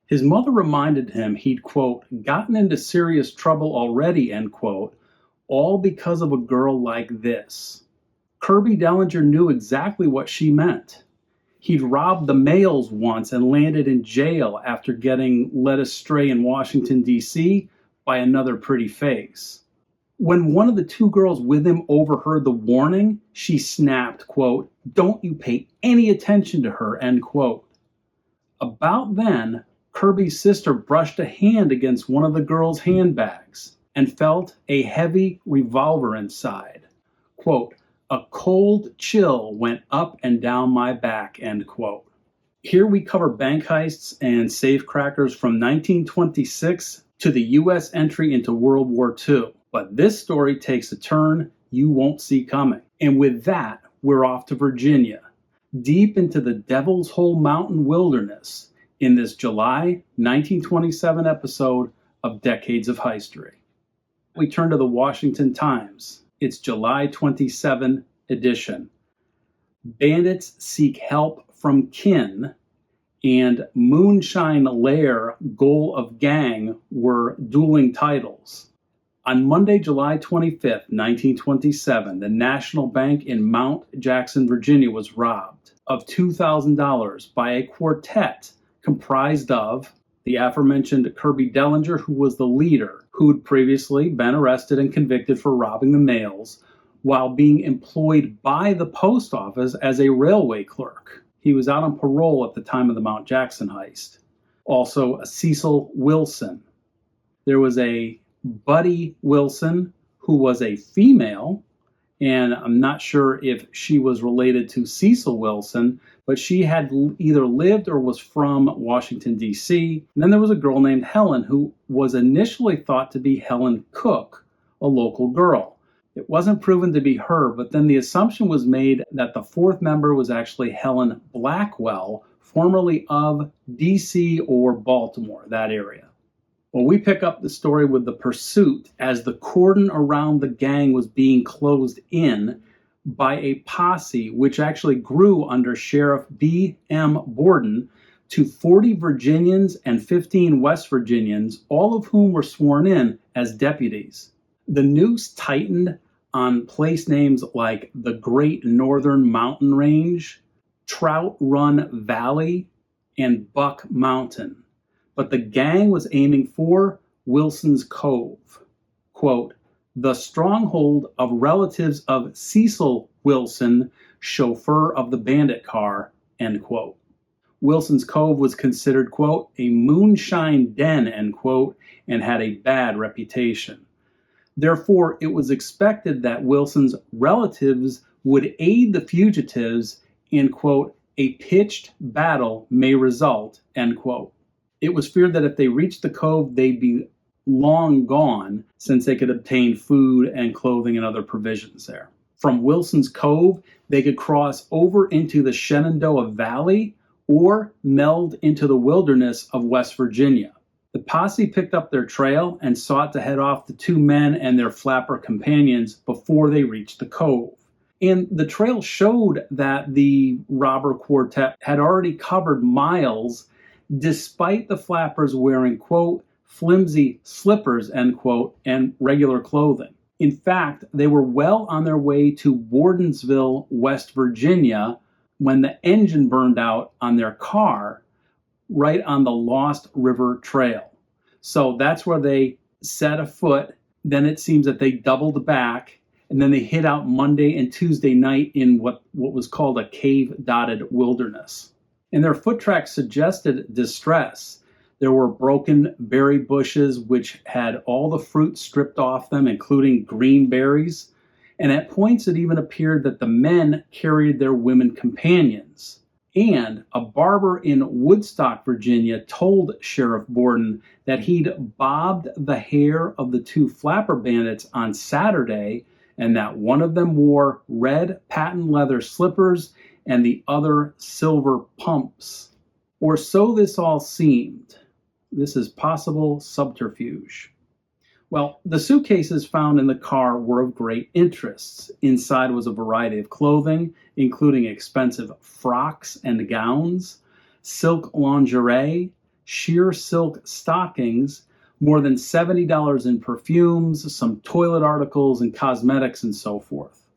His mother reminded him he'd, quote, gotten into serious trouble already, end quote, all because of a girl like this. Kirby Dillinger knew exactly what she meant. He'd robbed the mails once and landed in jail after getting led astray in Washington, D.C. by another pretty face. When one of the two girls with him overheard the warning, she snapped, quote, don't you pay any attention to her, end quote. About then, Kirby's sister brushed a hand against one of the girl's handbags and felt a heavy revolver inside. Quote, a cold chill went up and down my back, end quote. Here we cover bank heists and safecrackers from 1926 to the U.S. entry into World War II. But this story takes a turn you won't see coming. And with that, we're off to Virginia, deep into the Devil's Hole Mountain wilderness, in this July 1927 episode of Decades of Heistery. We turn to the Washington Times. It's July 27 edition. Bandits seek help from kin, and Moonshine Lair Goal of Gang were dueling titles. On Monday, July 25th, 1927, the National Bank in Mount Jackson, Virginia was robbed of $2,000 by a quartet comprised of the aforementioned Kirby Dillinger, who was the leader, who'd previously been arrested and convicted for robbing the mails while being employed by the post office as a railway clerk. He was out on parole at the time of the Mount Jackson heist. Also, Cecil Wilson. There was a Buddy Wilson, who was a female, and I'm not sure if she was related to Cecil Wilson, but she had either lived or was from Washington, D.C. And then there was a girl named Helen, who was initially thought to be Helen Cook, a local girl. It wasn't proven to be her, but then the assumption was made that the fourth member was actually Helen Blackwell, formerly of D.C. or Baltimore, that area. Well, we pick up the story with the pursuit as the cordon around the gang was being closed in by a posse which actually grew under Sheriff B.M. Borden to 40 Virginians and 15 West Virginians, all of whom were sworn in as deputies. The noose tightened on place names like the Great Northern Mountain Range, Trout Run Valley, and Buck Mountain. But the gang was aiming for Wilson's Cove, quote, the stronghold of relatives of Cecil Wilson, chauffeur of the bandit car, end quote. Wilson's Cove was considered, quote, a moonshine den, end quote, and had a bad reputation. Therefore, it was expected that Wilson's relatives would aid the fugitives and, quote, a pitched battle may result, end quote. It was feared that if they reached the cove, they'd be long gone, since they could obtain food and clothing and other provisions there. From Wilson's Cove, they could cross over into the Shenandoah Valley or meld into the wilderness of West Virginia. The posse picked up their trail and sought to head off the two men and their flapper companions before they reached the cove. And the trail showed that the robber quartet had already covered miles despite the flappers wearing, quote, flimsy slippers, end quote, and regular clothing. In fact, they were well on their way to Bordensville, West Virginia, when the engine burned out on their car right on the Lost River Trail. So that's where they set afoot. Then it seems that they doubled back, and then they hid out Monday and Tuesday night in what was called a cave-dotted wilderness. And their foot tracks suggested distress. There were broken berry bushes which had all the fruit stripped off them, including green berries. And at points it even appeared that the men carried their women companions. And a barber in Woodstock, Virginia, told Sheriff Borden that he'd bobbed the hair of the two flapper bandits on Saturday, and that one of them wore red patent leather slippers and the other silver pumps. Or so this all seemed. This is possible subterfuge. Well, the suitcases found in the car were of great interest. Inside was a variety of clothing, including expensive frocks and gowns, silk lingerie, sheer silk stockings, more than $70 in perfumes, some toilet articles and cosmetics and so forth.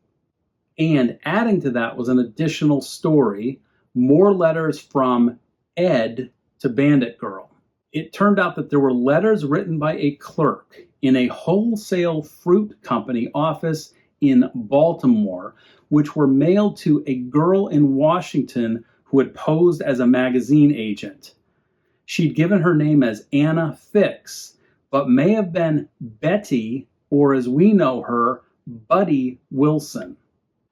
And adding to that was an additional story, more letters from Ed to Bandit Girl. It turned out that there were letters written by a clerk in a wholesale fruit company office in Baltimore, which were mailed to a girl in Washington who had posed as a magazine agent. She'd given her name as Anna Fix, but may have been Betty, or as we know her, Buddy Wilson.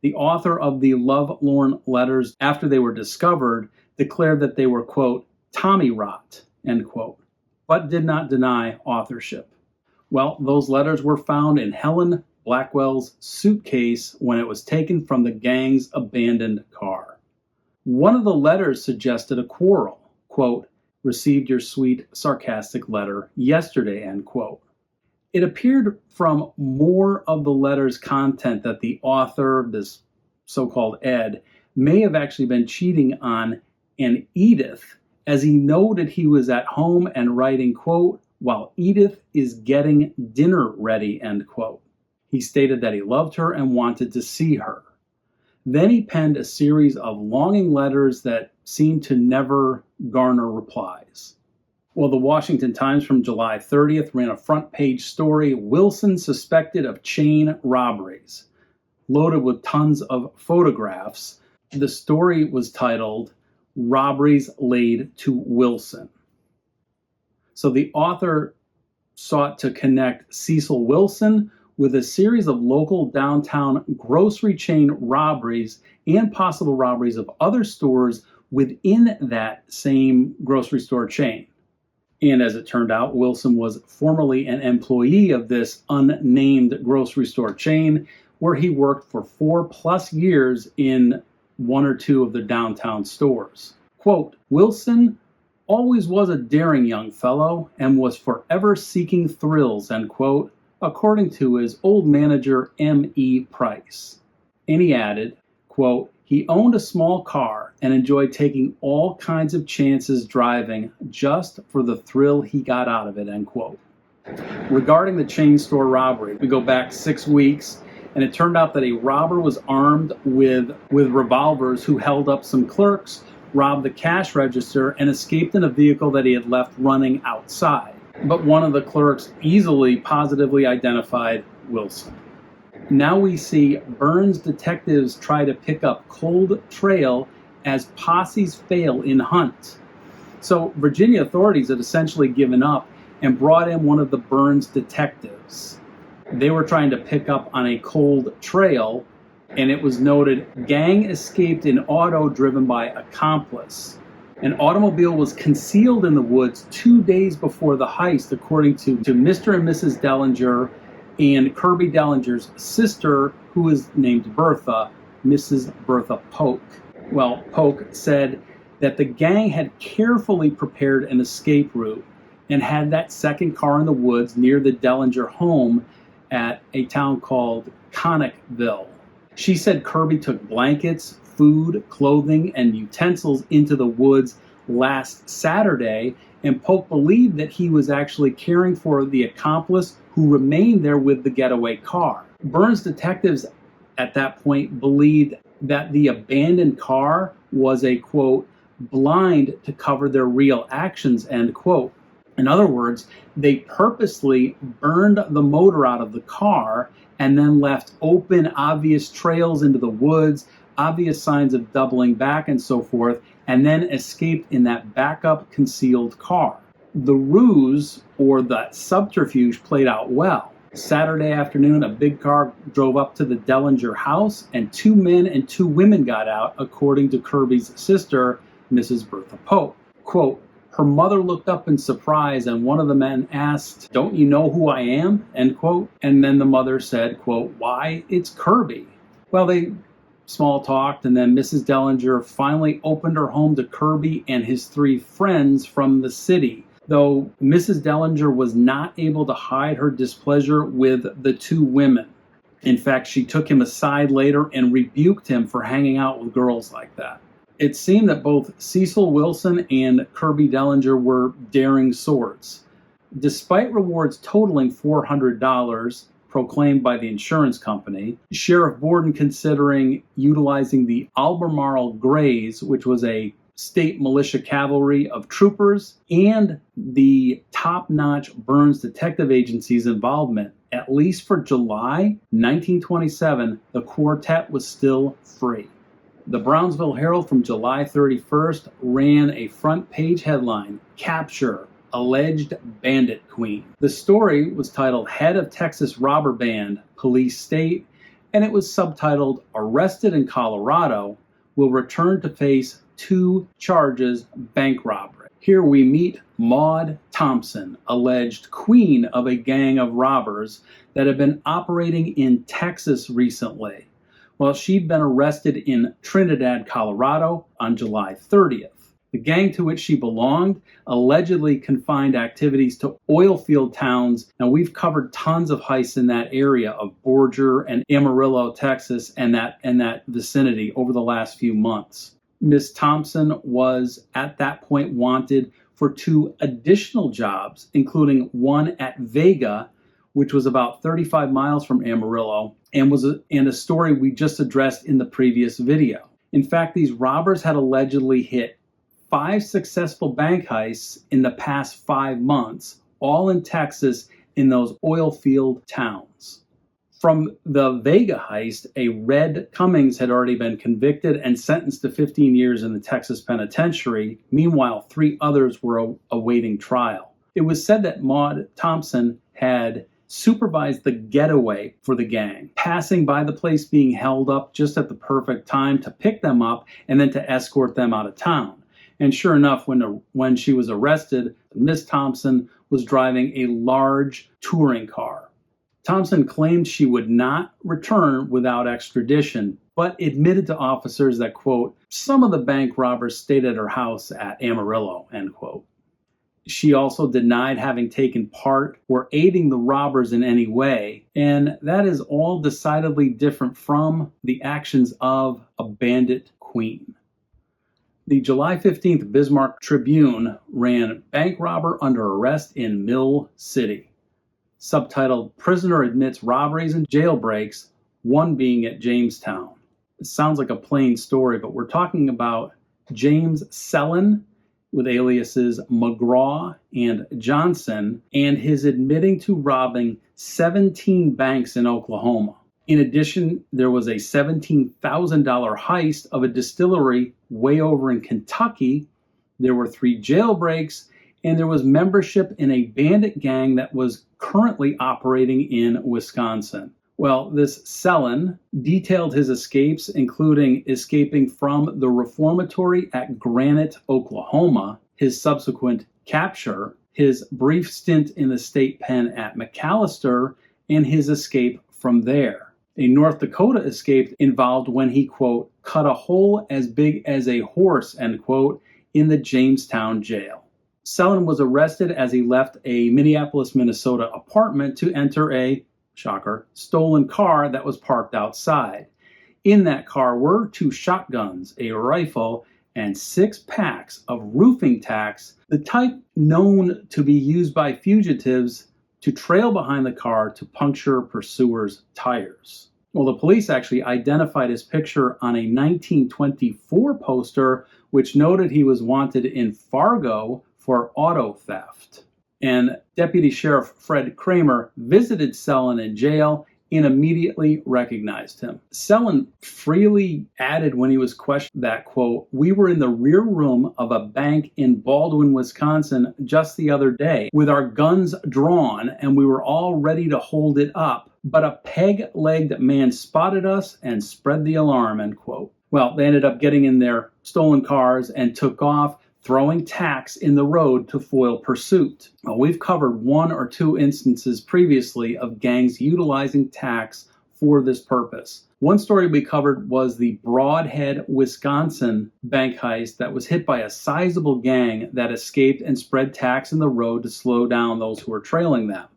The author of the love-lorn letters, after they were discovered, declared that they were, quote, Tommy rot, end quote, but did not deny authorship. Well, those letters were found in Helen Blackwell's suitcase when it was taken from the gang's abandoned car. One of the letters suggested a quarrel, quote, received your sweet, sarcastic letter yesterday, end quote. It appeared from more of the letter's content that the author, this so-called Ed, may have actually been cheating on an Edith, as he noted he was at home and writing, quote, while Edith is getting dinner ready, end quote. He stated that he loved her and wanted to see her. Then he penned a series of longing letters that seemed to never garner replies. Well, the Washington Times from July 30th ran a front page story, Wilson suspected of chain robberies, loaded with tons of photographs. The story was titled, Robberies Laid to Wilson. So the author sought to connect Cecil Wilson with a series of local downtown grocery chain robberies and possible robberies of other stores within that same grocery store chain. And as it turned out, Wilson was formerly an employee of this unnamed grocery store chain, where he worked for 4+ years in one or two of the downtown stores. Quote, Wilson always was a daring young fellow and was forever seeking thrills, end quote, according to his old manager, M.E. Price. And he added, quote, he owned a small car and enjoyed taking all kinds of chances driving just for the thrill he got out of it, end quote. Regarding the chain store robbery, we go back 6 weeks, and it turned out that a robber was armed with revolvers who held up some clerks, robbed the cash register, and escaped in a vehicle that he had left running outside. But one of the clerks easily positively identified Wilson. Now we see Burns detectives try to pick up cold trail as posses fail in hunt. So Virginia authorities had essentially given up and brought in one of the Burns detectives. They were trying to pick up on a cold trail, and it was noted gang escaped in auto driven by accomplice. An automobile was concealed in the woods 2 days before the heist, according to Mr. and Mrs. Dillinger and Kirby Dillinger's sister, who is named Bertha, Mrs. Bertha Polk. Well, Polk said that the gang had carefully prepared an escape route and had that second car in the woods near the Dillinger home at a town called Connickville. She said Kirby took blankets, food, clothing, and utensils into the woods last Saturday, and Polk believed that he was actually caring for the accomplice who remained there with the getaway car. Burns detectives at that point believed that the abandoned car was a, quote, blind to cover their real actions, end quote. In other words, they purposely burned the motor out of the car and then left open, obvious trails into the woods, obvious signs of doubling back and so forth, and then escaped in that backup concealed car. The ruse, or the subterfuge, played out well. Saturday afternoon, a big car drove up to the Dillinger house, and 2 men and 2 women got out, according to Kirby's sister, Mrs. Bertha Pope. Quote, her mother looked up in surprise, and one of the men asked, don't you know who I am? End quote. And then the mother said, quote, why, it's Kirby. Well, they small talked, and then Mrs. Dillinger finally opened her home to Kirby and his 3 friends from the city, though Mrs. Dillinger was not able to hide her displeasure with the 2 women. In fact, she took him aside later and rebuked him for hanging out with girls like that. It seemed that both Cecil Wilson and Kirby Dillinger were daring sorts. Despite rewards totaling $400 proclaimed by the insurance company, Sheriff Borden considering utilizing the Albemarle Greys, which was a state militia cavalry of troopers, and the top-notch Burns Detective Agency's involvement. At least for July 1927, the quartet was still free. The Brownsville Herald from July 31st ran a front-page headline, "Capture Alleged Bandit Queen." The story was titled "Head of Texas Robber Band, Police State," and it was subtitled "Arrested in Colorado, Will Return to Face 2 Charges, Bank Robbery." Here we meet Maud Thompson, alleged queen of a gang of robbers that had been operating in Texas recently. Well, she'd been arrested in Trinidad, Colorado on July 30th. The gang to which she belonged allegedly confined activities to oil field towns. Now, we've covered tons of heists in that area of Borger and Amarillo, Texas, and that vicinity over the last few months. Miss Thompson was at that point wanted for 2 additional jobs, including one at Vega, which was about 35 miles from Amarillo, and was a story we just addressed in the previous video. In fact, these robbers had allegedly hit 5 successful bank heists in the past 5 months, all in Texas in those oil field towns. From the Vega heist, a Red Cummings had already been convicted and sentenced to 15 years in the Texas penitentiary. Meanwhile, 3 others were awaiting trial. It was said that Maud Thompson had supervised the getaway for the gang, passing by the place being held up just at the perfect time to pick them up and then to escort them out of town. And sure enough, when she was arrested, Miss Thompson was driving a large touring car. Thompson claimed she would not return without extradition, but admitted to officers that, quote, some of the bank robbers stayed at her house at Amarillo, end quote. She also denied having taken part or aiding the robbers in any way, and that is all decidedly different from the actions of a bandit queen. The July 15th Bismarck Tribune ran "Bank Robber Under Arrest in Mill City," subtitled "Prisoner Admits Robberies and Jailbreaks, One Being at Jamestown." It sounds like a plain story, but we're talking about James Cellan, with aliases McGraw and Johnson, and his admitting to robbing 17 banks in Oklahoma. In addition, there was a $17,000 heist of a distillery way over in Kentucky. There were 3 jailbreaks, and there was membership in a bandit gang that was currently operating in Wisconsin. Well, this Cellan detailed his escapes, including escaping from the reformatory at Granite, Oklahoma, his subsequent capture, his brief stint in the state pen at McAllister, and his escape from there. A North Dakota escape involved when he, quote, cut a hole as big as a horse, end quote, in the Jamestown jail. Cellan was arrested as he left a Minneapolis, Minnesota apartment to enter a, shocker, stolen car that was parked outside. In that car were 2 shotguns, a rifle, and 6 packs of roofing tacks, the type known to be used by fugitives to trail behind the car to puncture pursuers' tires. Well, the police actually identified his picture on a 1924 poster, which noted he was wanted in Fargo for auto theft. And Deputy Sheriff Fred Kramer visited Cellan in jail and immediately recognized him. Cellan freely added when he was questioned that, quote, we were in the rear room of a bank in Baldwin, Wisconsin just the other day with our guns drawn, and we were all ready to hold it up, but a peg-legged man spotted us and spread the alarm, end quote. Well, they ended up getting in their stolen cars and took off, throwing tacks in the road to foil pursuit. Well, we've covered 1 or 2 instances previously of gangs utilizing tacks for this purpose. One story we covered was the Broadhead, Wisconsin bank heist that was hit by a sizable gang that escaped and spread tacks in the road to slow down those who were trailing them.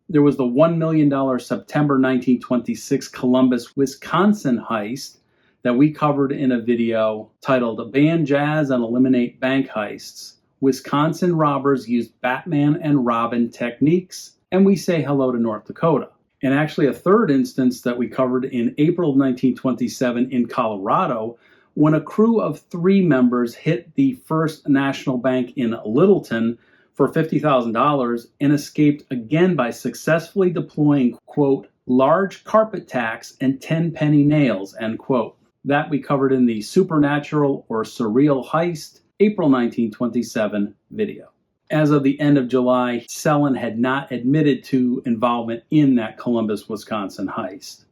There was the $1 million September 1926 Columbus, Wisconsin heist that we covered in a video titled Ban Jazz and Eliminate Bank Heists. Wisconsin robbers used Batman and Robin techniques, and we say hello to North Dakota. And actually a third instance that we covered in April of 1927 in Colorado, when a crew of 3 members hit the First National Bank in Littleton for $50,000 and escaped again by successfully deploying, quote, large carpet tacks and 10-penny nails, end quote. That we covered in the Supernatural or Surreal Heist, April 1927 video. As of the end of July, Cellan had not admitted to involvement in that Columbus, Wisconsin heist.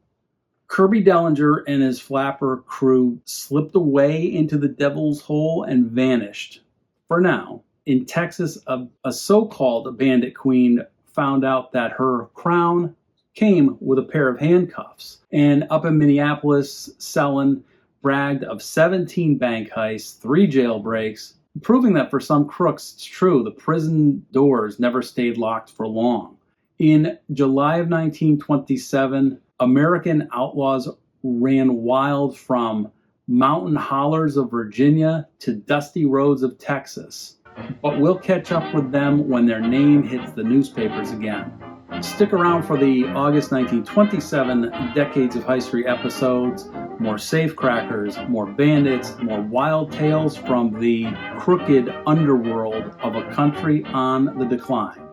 Kirby Dillinger and his flapper crew slipped away into the Devil's Hole and vanished. For now, in Texas, a so-called Bandit Queen found out that her crown came with a pair of handcuffs. And up in Minneapolis, Cellan bragged of 17 bank heists, 3 jailbreaks, proving that for some crooks, it's true, the prison doors never stayed locked for long. In July of 1927, American outlaws ran wild from mountain hollers of Virginia to dusty roads of Texas. But we'll catch up with them when their name hits the newspapers again. Stick around for the August 1927 Decades of History episodes. More safecrackers, more bandits, more wild tales from the crooked underworld of a country on the decline.